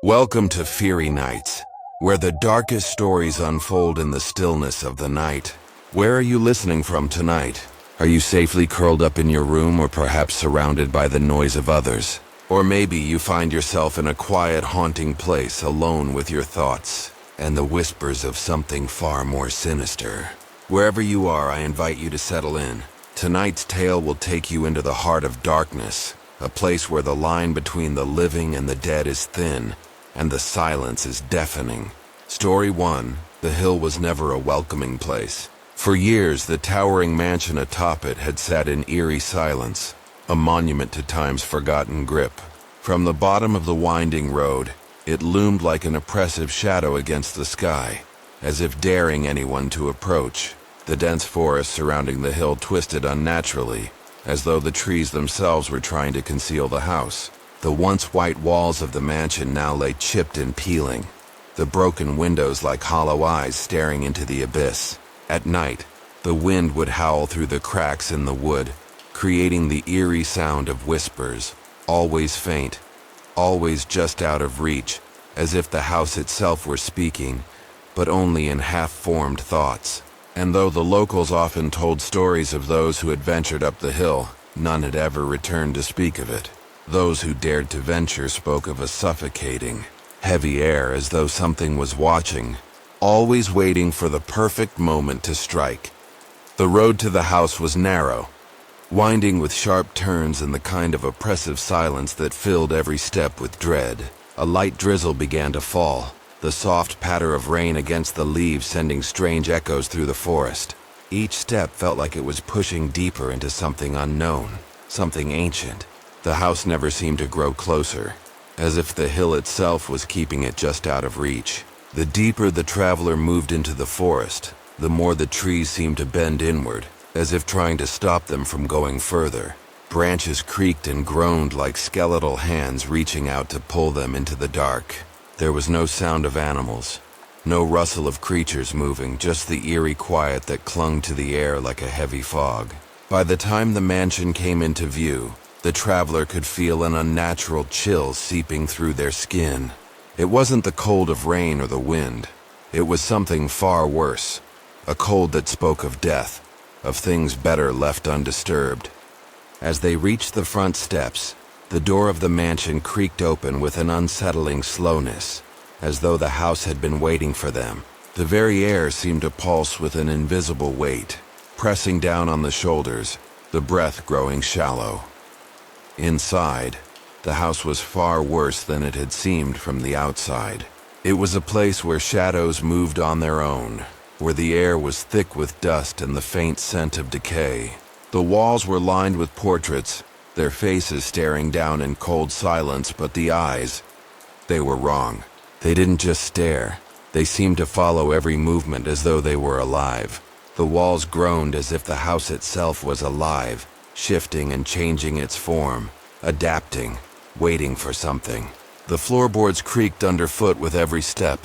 Welcome to Fiery Nights, where the darkest stories unfold in the stillness of the night. Where are you listening from tonight? Are you safely curled up in your room or perhaps surrounded by the noise of others? Or maybe you find yourself in a quiet, haunting place alone with your thoughts and the whispers of something far more sinister. Wherever you are, I invite you to settle in. Tonight's tale will take you into the heart of darkness, a place where the line between the living and the dead is thin, and the silence is deafening. Story 1. The hill was never a welcoming place. For years, the towering mansion atop it had sat in eerie silence, a monument to time's forgotten grip. From the bottom of the winding road, it loomed like an oppressive shadow against the sky, as if daring anyone to approach. The dense forest surrounding the hill twisted unnaturally, as though the trees themselves were trying to conceal the house. The once white walls of the mansion now lay chipped and peeling, the broken windows like hollow eyes staring into the abyss. At night, the wind would howl through the cracks in the wood, creating the eerie sound of whispers, always faint, always just out of reach, as if the house itself were speaking, but only in half-formed thoughts. And though the locals often told stories of those who had ventured up the hill, none had ever returned to speak of it. Those who dared to venture spoke of a suffocating, heavy air, as though something was watching, always waiting for the perfect moment to strike. The road to the house was narrow, winding with sharp turns and the kind of oppressive silence that filled every step with dread. A light drizzle began to fall, the soft patter of rain against the leaves sending strange echoes through the forest. Each step felt like it was pushing deeper into something unknown, something ancient. The house never seemed to grow closer, as if the hill itself was keeping it just out of reach. The deeper the traveler moved into the forest, the more the trees seemed to bend inward, as if trying to stop them from going further. Branches creaked and groaned like skeletal hands reaching out to pull them into the dark. There was no sound of animals, no rustle of creatures moving, just the eerie quiet that clung to the air like a heavy fog. By the time the mansion came into view, the traveler could feel an unnatural chill seeping through their skin. It wasn't the cold of rain or the wind. It was something far worse, a cold that spoke of death, of things better left undisturbed. As they reached the front steps, the door of the mansion creaked open with an unsettling slowness, as though the house had been waiting for them. The very air seemed to pulse with an invisible weight, pressing down on the shoulders, the breath growing shallow. Inside, the house was far worse than it had seemed from the outside. It was a place where shadows moved on their own, where the air was thick with dust and the faint scent of decay. The walls were lined with portraits, their faces staring down in cold silence, but the eyes, they were wrong. They didn't just stare. They seemed to follow every movement as though they were alive. The walls groaned as if the house itself was alive, shifting and changing its form, adapting, waiting for something. The floorboards creaked underfoot with every step,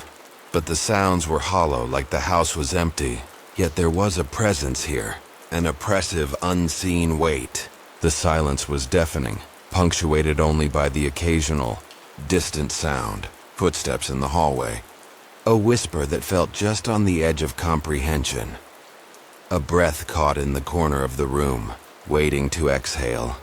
but the sounds were hollow, like the house was empty. Yet there was a presence here, an oppressive, unseen weight. The silence was deafening, punctuated only by the occasional, distant sound, footsteps in the hallway. A whisper that felt just on the edge of comprehension. A breath caught in the corner of the room, waiting to exhale.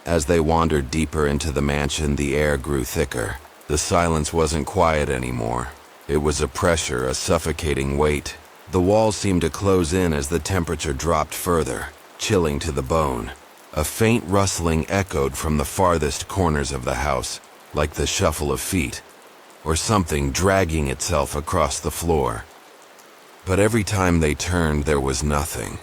As they wandered deeper into the mansion, the air grew thicker. The silence wasn't quiet anymore. It was a pressure, a suffocating weight. The walls seemed to close in as the temperature dropped further, chilling to the bone. A faint rustling echoed from the farthest corners of the house, like the shuffle of feet, or something dragging itself across the floor. But every time they turned, there was nothing.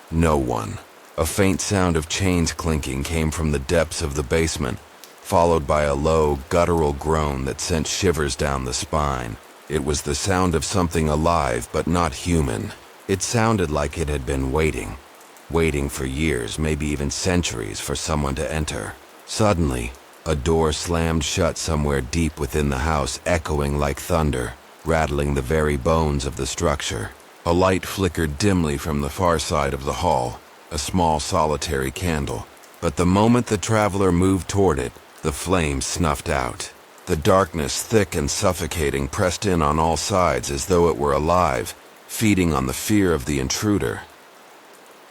No one. A faint sound of chains clinking came from the depths of the basement, followed by a low, guttural groan that sent shivers down the spine. It was the sound of something alive but not human. It sounded like it had been waiting for years, maybe even centuries, for someone to enter. Suddenly, a door slammed shut somewhere deep within the house, echoing like thunder, rattling the very bones of the structure. A light flickered dimly from the far side of the hall, a small solitary candle. But the moment the traveler moved toward it, the flame snuffed out. The darkness, thick and suffocating, pressed in on all sides as though it were alive, feeding on the fear of the intruder.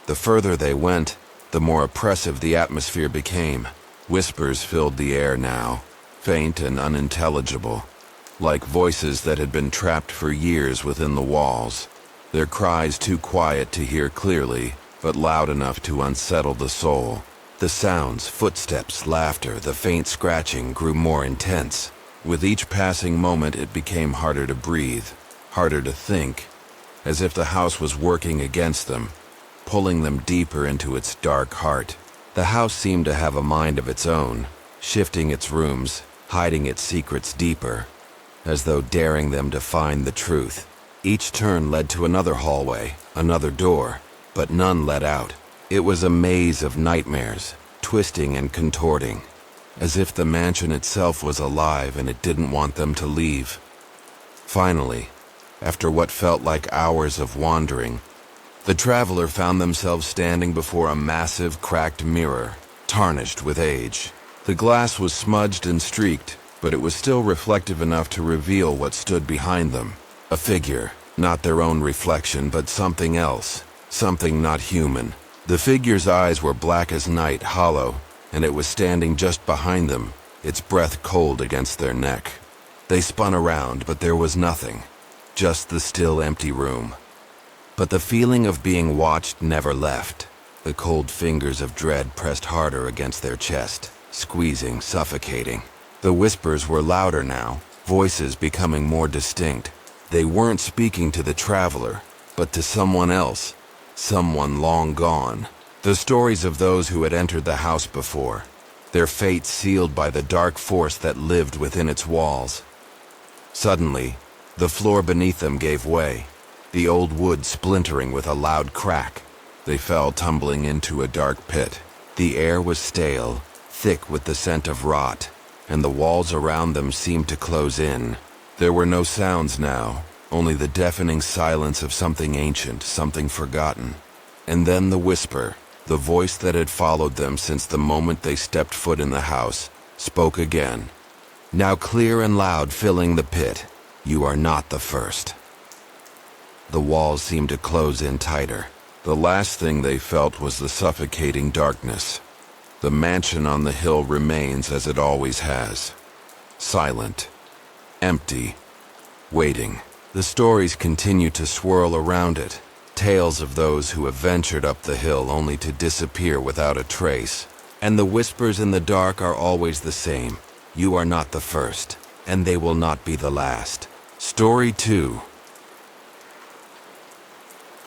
The further they went, the more oppressive the atmosphere became. Whispers filled the air now, faint and unintelligible, like voices that had been trapped for years within the walls, their cries too quiet to hear clearly, but loud enough to unsettle the soul. The sounds, footsteps, laughter, the faint scratching grew more intense. With each passing moment it became harder to breathe, harder to think, as if the house was working against them, pulling them deeper into its dark heart. The house seemed to have a mind of its own, shifting its rooms, hiding its secrets deeper, as though daring them to find the truth. Each turn led to another hallway, another door, but none led out. It was a maze of nightmares, twisting and contorting, as if the mansion itself was alive and it didn't want them to leave. Finally, after what felt like hours of wandering, the traveler found themselves standing before a massive, cracked mirror, tarnished with age. The glass was smudged and streaked, but it was still reflective enough to reveal what stood behind them. A figure, not their own reflection, but something else, something not human. The figure's eyes were black as night, hollow, and it was standing just behind them, its breath cold against their neck. They spun around, but there was nothing, just the still, empty room. But the feeling of being watched never left. The cold fingers of dread pressed harder against their chest, squeezing, suffocating. The whispers were louder now, voices becoming more distinct. They weren't speaking to the traveler, but to someone else. Someone long gone. The stories of those who had entered the house before, their fates sealed by the dark force that lived within its walls. Suddenly, the floor beneath them gave way, the old wood splintering with a loud crack. They fell tumbling into a dark pit. The air was stale, thick with the scent of rot, and the walls around them seemed to close in. There were no sounds now, only the deafening silence of something ancient, something forgotten. And then the whisper, the voice that had followed them since the moment they stepped foot in the house, spoke again. Now clear and loud, filling the pit. You are not the first. The walls seemed to close in tighter. The last thing they felt was the suffocating darkness. The mansion on the hill remains as it always has. Silent. Empty. Waiting. The stories continue to swirl around it, tales of those who have ventured up the hill only to disappear without a trace. And the whispers in the dark are always the same. You are not the first, and they will not be the last. Story 2.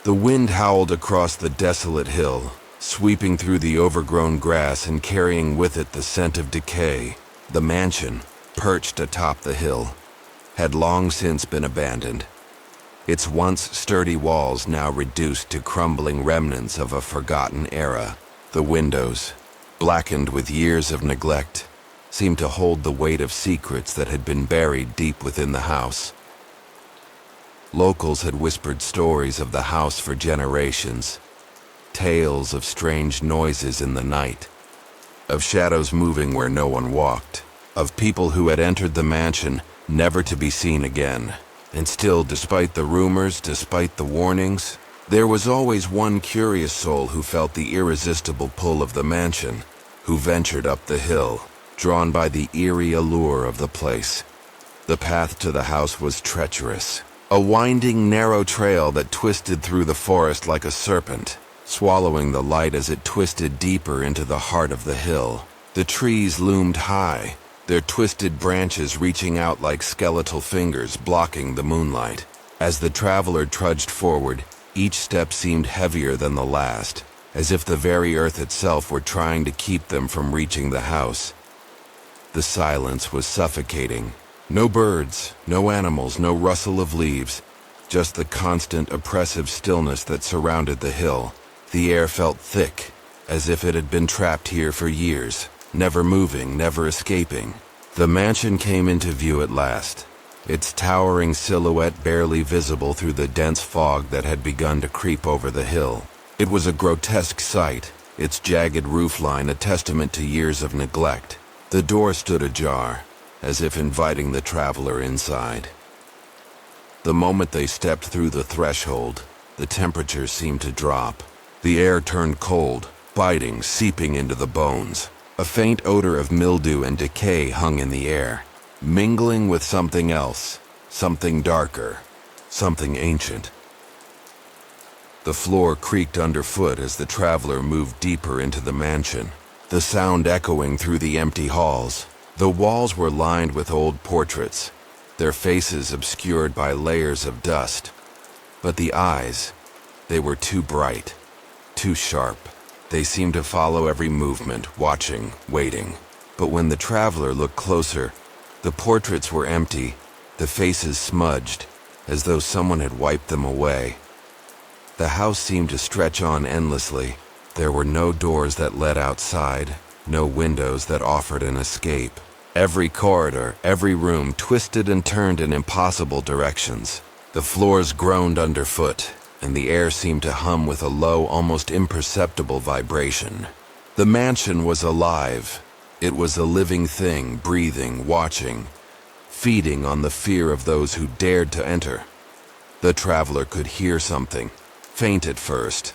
The wind howled across the desolate hill, sweeping through the overgrown grass and carrying with it the scent of decay. The mansion, perched atop the hill, had long since been abandoned, its once sturdy walls now reduced to crumbling remnants of a forgotten era. The windows, blackened with years of neglect, seemed to hold the weight of secrets that had been buried deep within the house. Locals had whispered stories of the house for generations, tales of strange noises in the night, of shadows moving where no one walked, of people who had entered the mansion never to be seen again. And still, despite the rumors, despite the warnings, there was always one curious soul who felt the irresistible pull of the mansion, who ventured up the hill, drawn by the eerie allure of the place. The path to the house was treacherous, a winding, narrow trail that twisted through the forest like a serpent, swallowing the light as it twisted deeper into the heart of the hill. The trees loomed high, their twisted branches reaching out like skeletal fingers blocking the moonlight. As the traveler trudged forward, each step seemed heavier than the last, as if the very earth itself were trying to keep them from reaching the house. The silence was suffocating. No birds, no animals, no rustle of leaves, just the constant oppressive stillness that surrounded the hill. The air felt thick, as if it had been trapped here for years, never moving, never escaping. The mansion came into view at last, its towering silhouette barely visible through the dense fog that had begun to creep over the hill. It was a grotesque sight, its jagged roofline a testament to years of neglect. The door stood ajar, as if inviting the traveler inside. The moment they stepped through the threshold, the temperature seemed to drop. The air turned cold, biting, seeping into the bones. A faint odor of mildew and decay hung in the air, mingling with something else, something darker, something ancient. The floor creaked underfoot as the traveler moved deeper into the mansion, the sound echoing through the empty halls. The walls were lined with old portraits, their faces obscured by layers of dust. But the eyes, they were too bright, too sharp. They seemed to follow every movement, watching, waiting. But when the traveler looked closer, the portraits were empty, the faces smudged, as though someone had wiped them away. The house seemed to stretch on endlessly. There were no doors that led outside, no windows that offered an escape. Every corridor, every room twisted and turned in impossible directions. The floors groaned underfoot, and the air seemed to hum with a low, almost imperceptible vibration. The mansion was alive. It was a living thing, breathing, watching, feeding on the fear of those who dared to enter. The traveler could hear something, faint at first,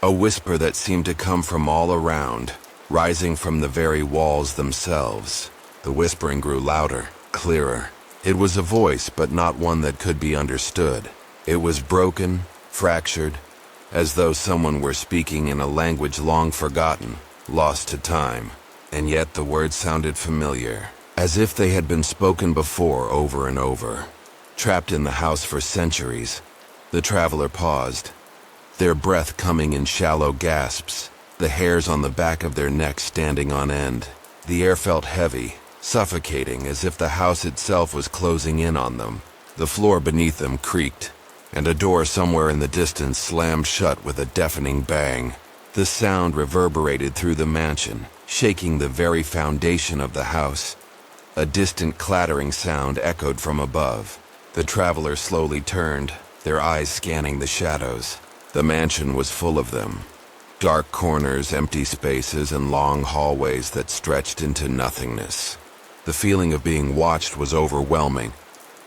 a whisper that seemed to come from all around, rising from the very walls themselves. The whispering grew louder, clearer. It was a voice, but not one that could be understood. It was broken, fractured, as though someone were speaking in a language long forgotten, lost to time. And yet the words sounded familiar, as if they had been spoken before over and over. Trapped in the house for centuries, the traveler paused, their breath coming in shallow gasps, the hairs on the back of their necks standing on end. The air felt heavy, suffocating, as if the house itself was closing in on them. The floor beneath them creaked, and a door somewhere in the distance slammed shut with a deafening bang. The sound reverberated through the mansion, shaking the very foundation of the house. A distant clattering sound echoed from above. The traveler slowly turned, their eyes scanning the shadows. The mansion was full of them. Dark corners, empty spaces, and long hallways that stretched into nothingness. The feeling of being watched was overwhelming,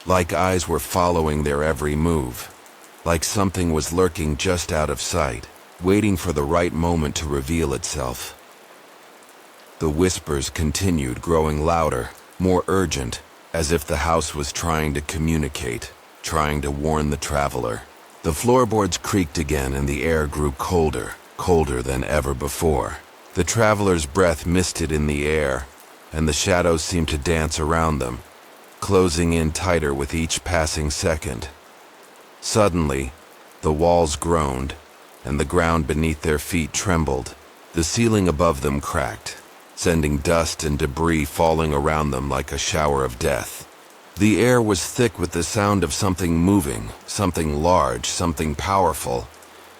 like eyes were following their every move, like something was lurking just out of sight, waiting for the right moment to reveal itself. The whispers continued, growing louder, more urgent, as if the house was trying to communicate, trying to warn the traveler. The floorboards creaked again and the air grew colder, colder than ever before. The traveler's breath misted in the air, and the shadows seemed to dance around them, closing in tighter with each passing second. Suddenly, the walls groaned, and the ground beneath their feet trembled. The ceiling above them cracked, sending dust and debris falling around them like a shower of death. The air was thick with the sound of something moving, something large, something powerful.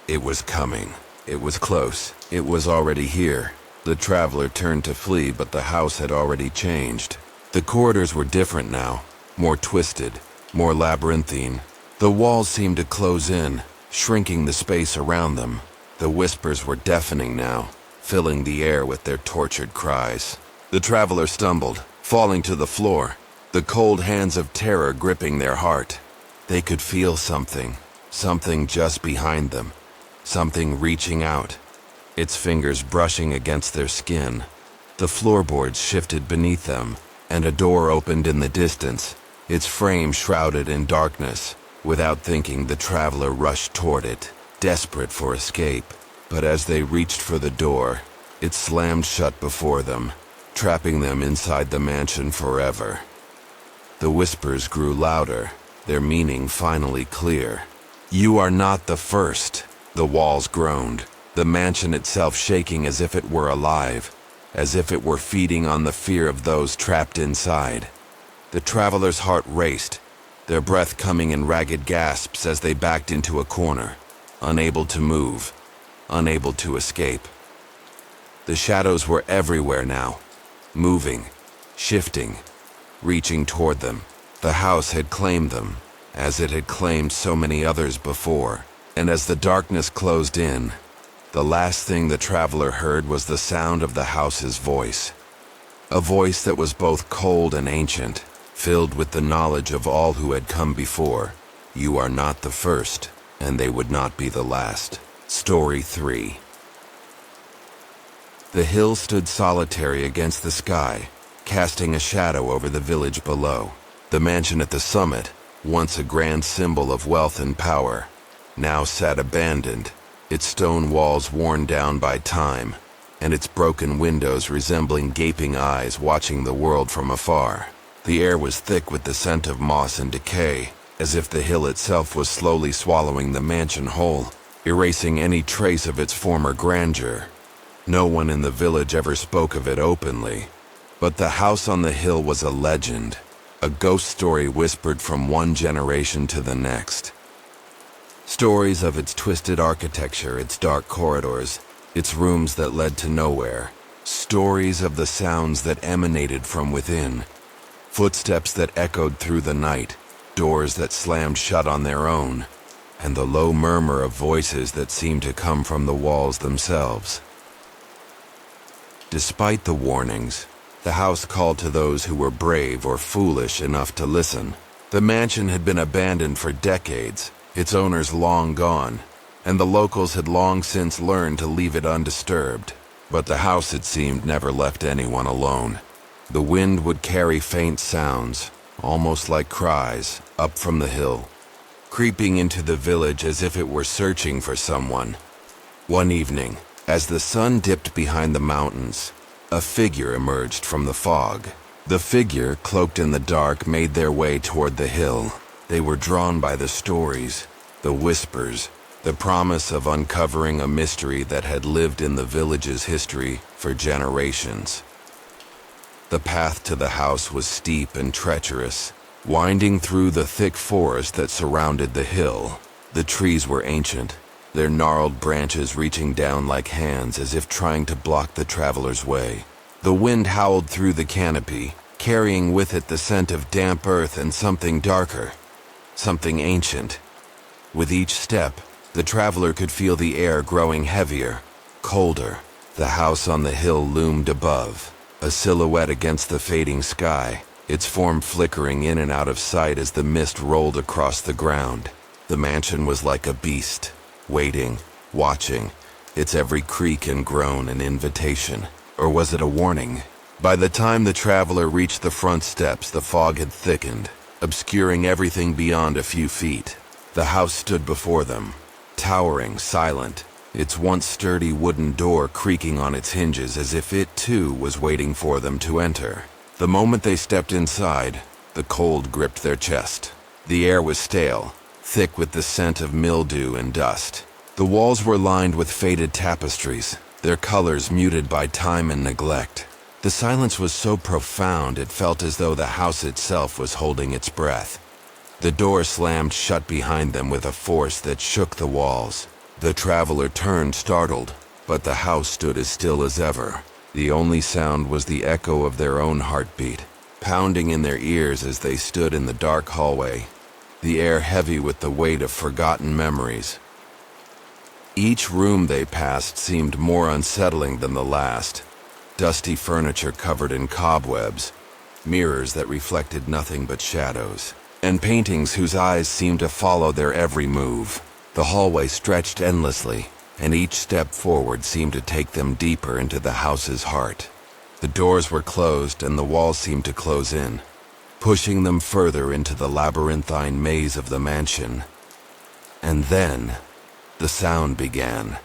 It was coming. It was close. It was already here. The traveler turned to flee, but the house had already changed. The corridors were different now, more twisted, more labyrinthine. The walls seemed to close in, shrinking the space around them. The whispers were deafening now, filling the air with their tortured cries. The traveler stumbled, falling to the floor, the cold hands of terror gripping their heart. They could feel something, something just behind them, something reaching out, its fingers brushing against their skin. The floorboards shifted beneath them, and a door opened in the distance, its frame shrouded in darkness. Without thinking, the traveler rushed toward it, desperate for escape. But as they reached for the door, it slammed shut before them, trapping them inside the mansion forever. The whispers grew louder, their meaning finally clear. "You are not the first," the walls groaned, the mansion itself shaking as if it were alive, as if it were feeding on the fear of those trapped inside. The traveler's heart raced, their breath coming in ragged gasps as they backed into a corner, unable to move, unable to escape. The shadows were everywhere now, moving, shifting, reaching toward them. The house had claimed them, as it had claimed so many others before. And as the darkness closed in, the last thing the traveler heard was the sound of the house's voice. A voice that was both cold and ancient, filled with the knowledge of all who had come before. You are not the first, and they would not be the last. Story 3. The hill stood solitary against the sky, casting a shadow over the village below. The mansion at the summit, once a grand symbol of wealth and power, now sat abandoned, its stone walls worn down by time, and its broken windows resembling gaping eyes watching the world from afar. The air was thick with the scent of moss and decay, as if the hill itself was slowly swallowing the mansion whole, erasing any trace of its former grandeur. No one in the village ever spoke of it openly, but the house on the hill was a legend, a ghost story whispered from one generation to the next. Stories of its twisted architecture, its dark corridors, its rooms that led to nowhere. Stories of the sounds that emanated from within. Footsteps that echoed through the night, doors that slammed shut on their own, and the low murmur of voices that seemed to come from the walls themselves. Despite the warnings, the house called to those who were brave or foolish enough to listen. The mansion had been abandoned for decades, its owners long gone, and the locals had long since learned to leave it undisturbed. But the house, it seemed, never left anyone alone. The wind would carry faint sounds, almost like cries, up from the hill, creeping into the village as if it were searching for someone. One evening, as the sun dipped behind the mountains, a figure emerged from the fog. The figure, cloaked in the dark, made their way toward the hill. They were drawn by the stories, the whispers, the promise of uncovering a mystery that had lived in the village's history for generations. The path to the house was steep and treacherous, winding through the thick forest that surrounded the hill. The trees were ancient, their gnarled branches reaching down like hands as if trying to block the traveler's way. The wind howled through the canopy, carrying with it the scent of damp earth and something darker, something ancient. With each step, the traveler could feel the air growing heavier, colder. The house on the hill loomed above, a silhouette against the fading sky, its form flickering in and out of sight as the mist rolled across the ground. The mansion was like a beast, waiting, watching, its every creak and groan an invitation. Or was it a warning? By the time the traveler reached the front steps, the fog had thickened, obscuring everything beyond a few feet. The house stood before them, towering, silent, its once sturdy wooden door creaking on its hinges as if it too was waiting for them to enter. The moment they stepped inside, the cold gripped their chest. The air was stale, thick with the scent of mildew and dust. The walls were lined with faded tapestries, their colors muted by time and neglect. The silence was so profound it felt as though the house itself was holding its breath. The door slammed shut behind them with a force that shook the walls. The traveler turned, startled, but the house stood as still as ever. The only sound was the echo of their own heartbeat, pounding in their ears as they stood in the dark hallway, the air heavy with the weight of forgotten memories. Each room they passed seemed more unsettling than the last. Dusty furniture covered in cobwebs, mirrors that reflected nothing but shadows, and paintings whose eyes seemed to follow their every move. The hallway stretched endlessly, and each step forward seemed to take them deeper into the house's heart. The doors were closed and the walls seemed to close in, pushing them further into the labyrinthine maze of the mansion. And then, the sound began.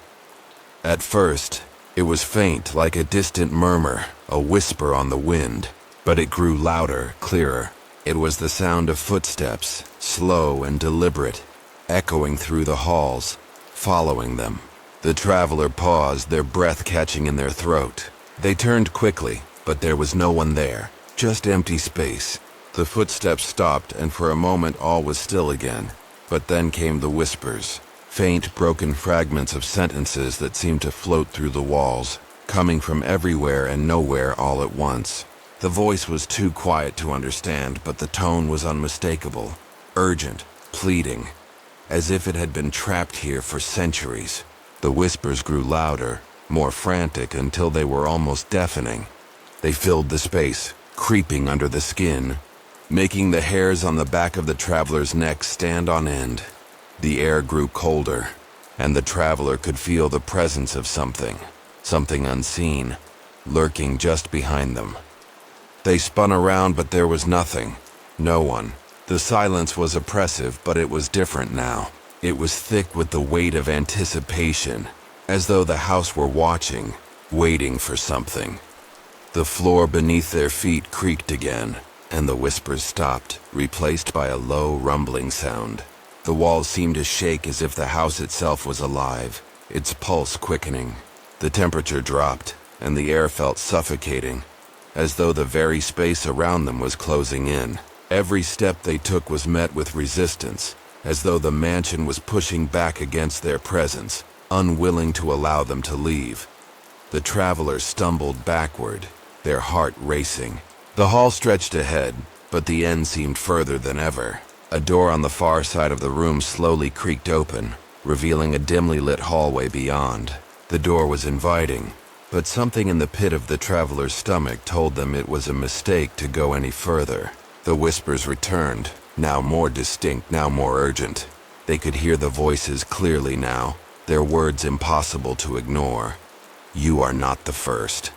At first, it was faint, like a distant murmur, a whisper on the wind, but it grew louder, clearer. It was the sound of footsteps, slow and deliberate, echoing through the halls, following them. The traveler paused, their breath catching in their throat. They turned quickly, but there was no one there, just empty space. The footsteps stopped, and for a moment all was still again. But then came the whispers, faint, broken fragments of sentences that seemed to float through the walls, coming from everywhere and nowhere all at once. The voice was too quiet to understand, but the tone was unmistakable, urgent, pleading, as if it had been trapped here for centuries. The whispers grew louder, more frantic, until they were almost deafening. They filled the space, creeping under the skin, making the hairs on the back of the traveler's neck stand on end. The air grew colder, and the traveler could feel the presence of something unseen, lurking just behind them. They spun around, but there was nothing, no one. The silence was oppressive, but it was different now. It was thick with the weight of anticipation, as though the house were watching, waiting for something. The floor beneath their feet creaked again, and the whispers stopped, replaced by a low, rumbling sound. The walls seemed to shake as if the house itself was alive, its pulse quickening. The temperature dropped, and the air felt suffocating, as though the very space around them was closing in. Every step they took was met with resistance, as though the mansion was pushing back against their presence, unwilling to allow them to leave. The travelers stumbled backward, their heart racing. The hall stretched ahead, but the end seemed further than ever. A door on the far side of the room slowly creaked open, revealing a dimly lit hallway beyond. The door was inviting, but something in the pit of the traveler's stomach told them it was a mistake to go any further. The whispers returned, now more distinct, now more urgent. They could hear the voices clearly now, their words impossible to ignore. "You are not the first."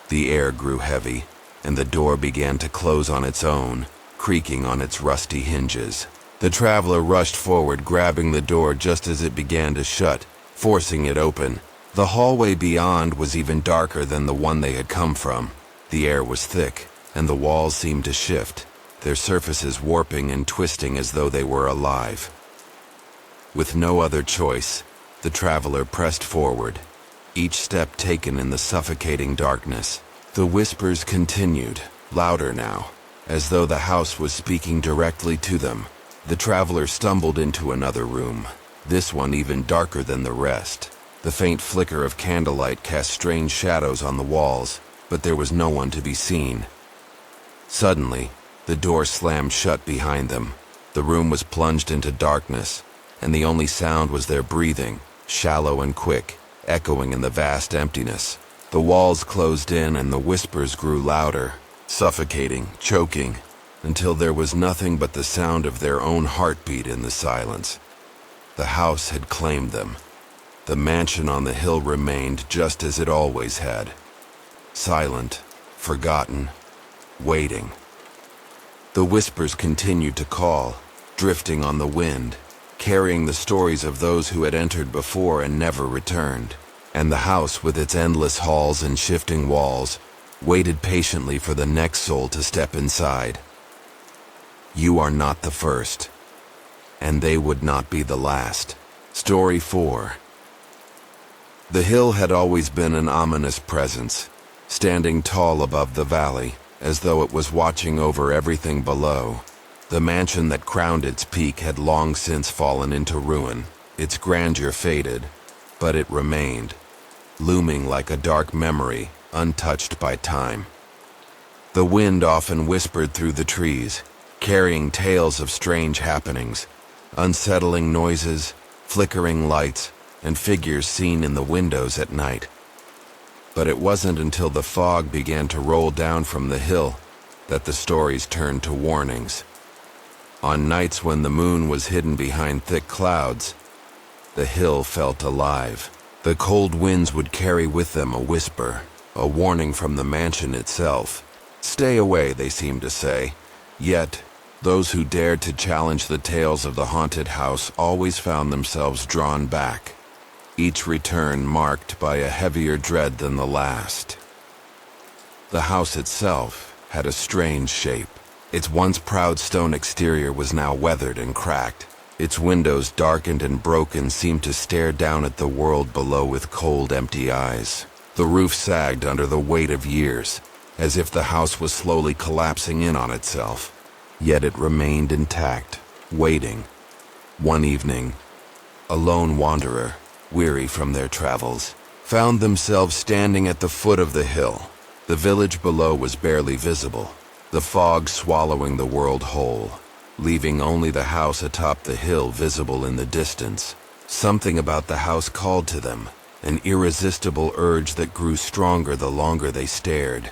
The air grew heavy, and the door began to close on its own, creaking on its rusty hinges. The traveler rushed forward, grabbing the door just as it began to shut, forcing it open. The hallway beyond was even darker than the one they had come from. The air was thick, and the walls seemed to shift, their surfaces warping and twisting as though they were alive. With no other choice, the traveler pressed forward, each step taken in the suffocating darkness. The whispers continued, louder now, as though the house was speaking directly to them. The traveler stumbled into another room, this one even darker than the rest. The faint flicker of candlelight cast strange shadows on the walls, but there was no one to be seen. Suddenly, the door slammed shut behind them. The room was plunged into darkness, and the only sound was their breathing, shallow and quick, echoing in the vast emptiness. The walls closed in and the whispers grew louder, suffocating, choking, until there was nothing but the sound of their own heartbeat in the silence. The house had claimed them. The mansion on the hill remained just as it always had. Silent, forgotten, waiting. The whispers continued to call, drifting on the wind, carrying the stories of those who had entered before and never returned. And the house, with its endless halls and shifting walls, waited patiently for the next soul to step inside. You are not the first, and they would not be the last. Story 4. The hill had always been an ominous presence, standing tall above the valley, as though it was watching over everything below. The mansion that crowned its peak had long since fallen into ruin, its grandeur faded, but it remained, looming like a dark memory, untouched by time. The wind often whispered through the trees, carrying tales of strange happenings, unsettling noises, flickering lights, and figures seen in the windows at night. But it wasn't until the fog began to roll down from the hill that the stories turned to warnings. On nights when the moon was hidden behind thick clouds, the hill felt alive. The cold winds would carry with them a whisper, a warning from the mansion itself. Stay away, they seemed to say. Yet, those who dared to challenge the tales of the haunted house always found themselves drawn back, each return marked by a heavier dread than the last. The house itself had a strange shape. Its once proud stone exterior was now weathered and cracked. Its windows, darkened and broken, seemed to stare down at the world below with cold, empty eyes. The roof sagged under the weight of years, as if the house was slowly collapsing in on itself. Yet it remained intact, waiting. One evening, a lone wanderer, weary from their travels, found themselves standing at the foot of the hill. The village below was barely visible, the fog swallowing the world whole, leaving only the house atop the hill visible in the distance. Something about the house called to them, an irresistible urge that grew stronger the longer they stared.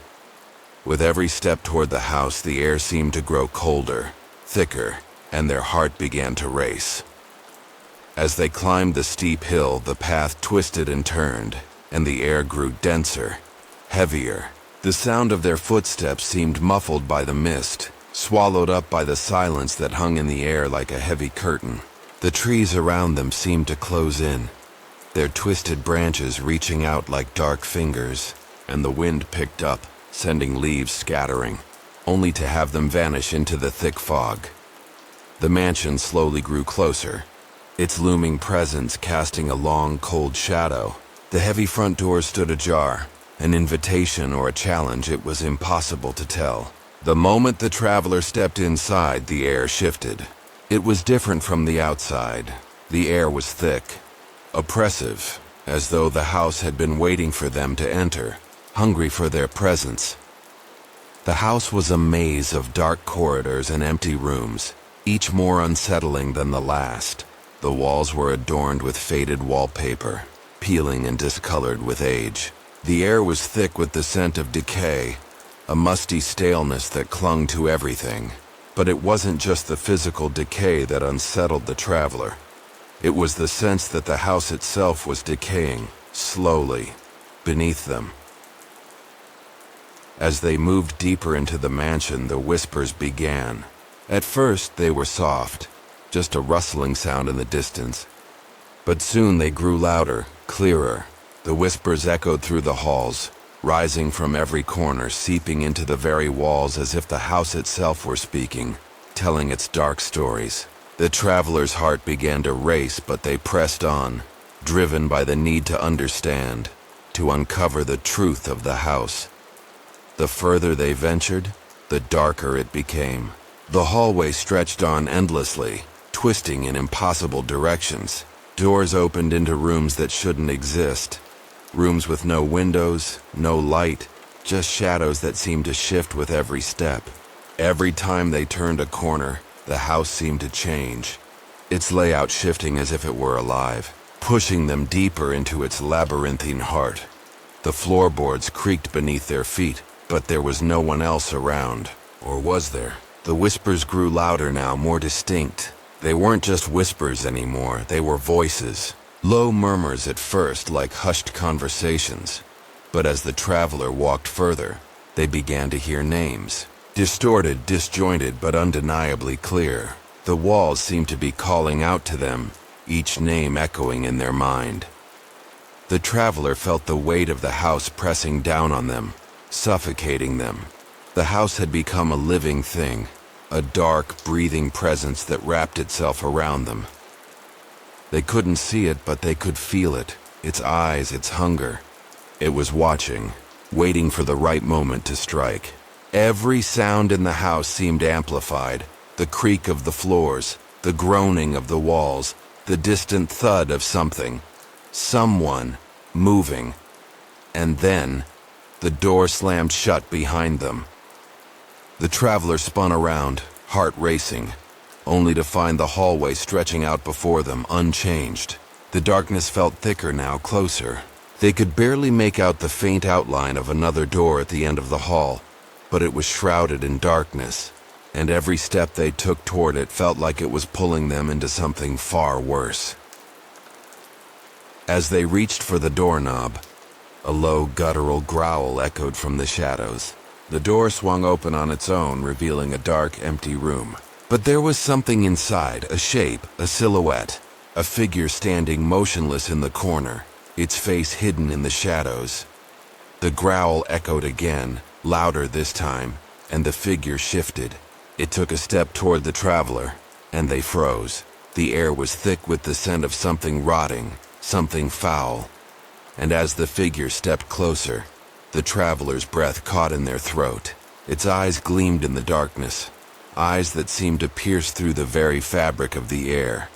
With every step toward the house, the air seemed to grow colder, thicker, and their heart began to race. As they climbed the steep hill, the path twisted and turned, and the air grew denser, heavier. The sound of their footsteps seemed muffled by the mist, swallowed up by the silence that hung in the air like a heavy curtain. The trees around them seemed to close in, their twisted branches reaching out like dark fingers, and the wind picked up, sending leaves scattering, only to have them vanish into the thick fog. The mansion slowly grew closer, its looming presence casting a long, cold shadow. The heavy front door stood ajar, an invitation or a challenge. It was impossible to tell. The moment the traveler stepped inside, the air shifted. It was different from the outside. The air was thick, oppressive, as though the house had been waiting for them to enter, hungry for their presence. The house was a maze of dark corridors and empty rooms, each more unsettling than the last. The walls were adorned with faded wallpaper, peeling and discolored with age. The air was thick with the scent of decay, a musty staleness that clung to everything. But it wasn't just the physical decay that unsettled the traveler. It was the sense that the house itself was decaying, slowly, beneath them. As they moved deeper into the mansion, the whispers began. At first, they were soft, just a rustling sound in the distance. But soon they grew louder, clearer. The whispers echoed through the halls, rising from every corner, seeping into the very walls as if the house itself were speaking, telling its dark stories. The traveler's heart began to race, but they pressed on, driven by the need to understand, to uncover the truth of the house. The further they ventured, the darker it became. The hallway stretched on endlessly, twisting in impossible directions. Doors opened into rooms that shouldn't exist. Rooms with no windows, no light, just shadows that seemed to shift with every step. Every time they turned a corner, the house seemed to change, its layout shifting as if it were alive, pushing them deeper into its labyrinthine heart. The floorboards creaked beneath their feet, but there was no one else around. Or was there? The whispers grew louder now, more distinct. They weren't just whispers anymore, they were voices. Low murmurs at first, like hushed conversations. But as the traveler walked further, they began to hear names. Distorted, disjointed, but undeniably clear. The walls seemed to be calling out to them, each name echoing in their mind. The traveler felt the weight of the house pressing down on them, suffocating them. The house had become a living thing, a dark, breathing presence that wrapped itself around them. They couldn't see it, but they could feel it, its eyes, its hunger. It was watching, waiting for the right moment to strike. Every sound in the house seemed amplified, the creak of the floors, the groaning of the walls, the distant thud of something, someone, moving. And then, the door slammed shut behind them. The traveler spun around, heart racing, only to find the hallway stretching out before them, unchanged. The darkness felt thicker now, closer. They could barely make out the faint outline of another door at the end of the hall, but it was shrouded in darkness, and every step they took toward it felt like it was pulling them into something far worse. As they reached for the doorknob, a low, guttural growl echoed from the shadows. The door swung open on its own, revealing a dark, empty room. But there was something inside, a shape, a silhouette, a figure standing motionless in the corner, its face hidden in the shadows. The growl echoed again, louder this time, and the figure shifted. It took a step toward the traveler, and they froze. The air was thick with the scent of something rotting, something foul. And as the figure stepped closer, the traveler's breath caught in their throat. Its eyes gleamed in the darkness, eyes that seemed to pierce through the very fabric of the air.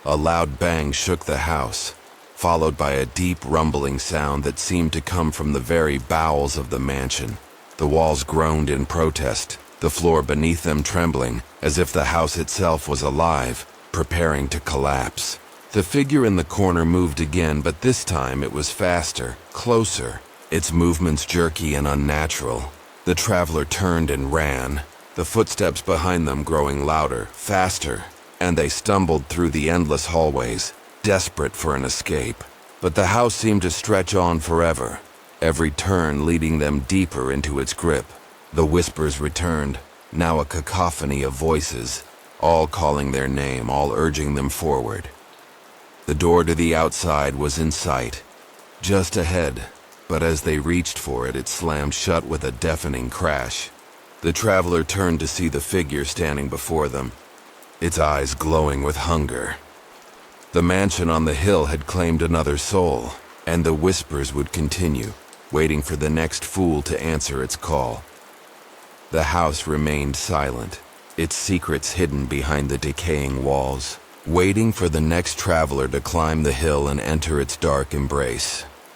A loud bang shook the house, followed by a deep rumbling sound that seemed to come from the very bowels of the mansion. The walls groaned in protest, the floor beneath them trembling, as if the house itself was alive, preparing to collapse. The figure in the corner moved again, but this time it was faster, closer, its movements jerky and unnatural. The traveler turned and ran, the footsteps behind them growing louder, faster, and they stumbled through the endless hallways, desperate for an escape. But the house seemed to stretch on forever, every turn leading them deeper into its grip. The whispers returned, now a cacophony of voices, all calling their name, all urging them forward. The door to the outside was in sight, just ahead, but as they reached for it, it slammed shut with a deafening crash. The traveler turned to see the figure standing before them, its eyes glowing with hunger. The mansion on the hill had claimed another soul, and the whispers would continue, waiting for the next fool to answer its call. The house remained silent, its secrets hidden behind the decaying walls, waiting for the next traveler to climb the hill and enter its dark embrace.